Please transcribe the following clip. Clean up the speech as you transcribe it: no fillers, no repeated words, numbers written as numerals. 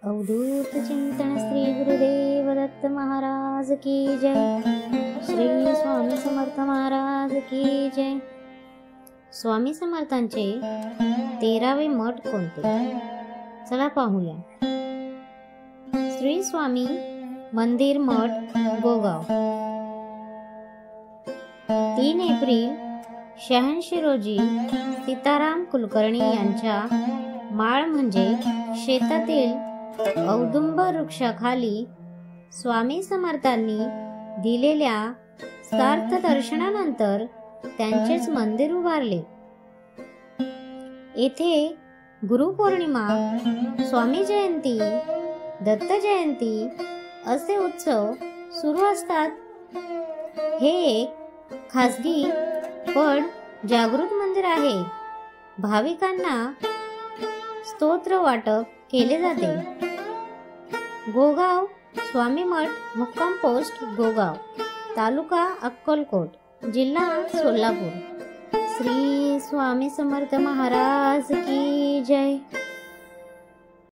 अवधूत चिंतन श्री गुरुदेव दत्त महाराज की जय। श्री स्वामी समर्थ महाराज की जय। स्वामी समर्थांचे 13वे मठ कोणते? चला पाहूया। श्री स्वामी मंदिर मठ गोगाव, 3 एप्रिल 86 रोजी सीताराम कुलकर्णी यांच्या माळ म्हणजे शेतातील औदुंब वृक्षाखाली स्वामी समर्थांनी दिलेल्या सार्थ दर्शनानंतर त्यांचेच मंदिर उभारले। येथे गुरुपौर्णिमा, स्वामी जयंती, दत्त जयंती असे उत्सव सुरू असतात। हे एक खासगी पण जागृत मंदिर आहे। भाविकांना स्तोत्र वाटप केले जाते। गोगाव स्वामी मठ मुक्काम पोस्ट गोगाव, तालुका अक्कलकोट, जिल्हा सोलापूर। श्री स्वामी समर्थ महाराज की जय।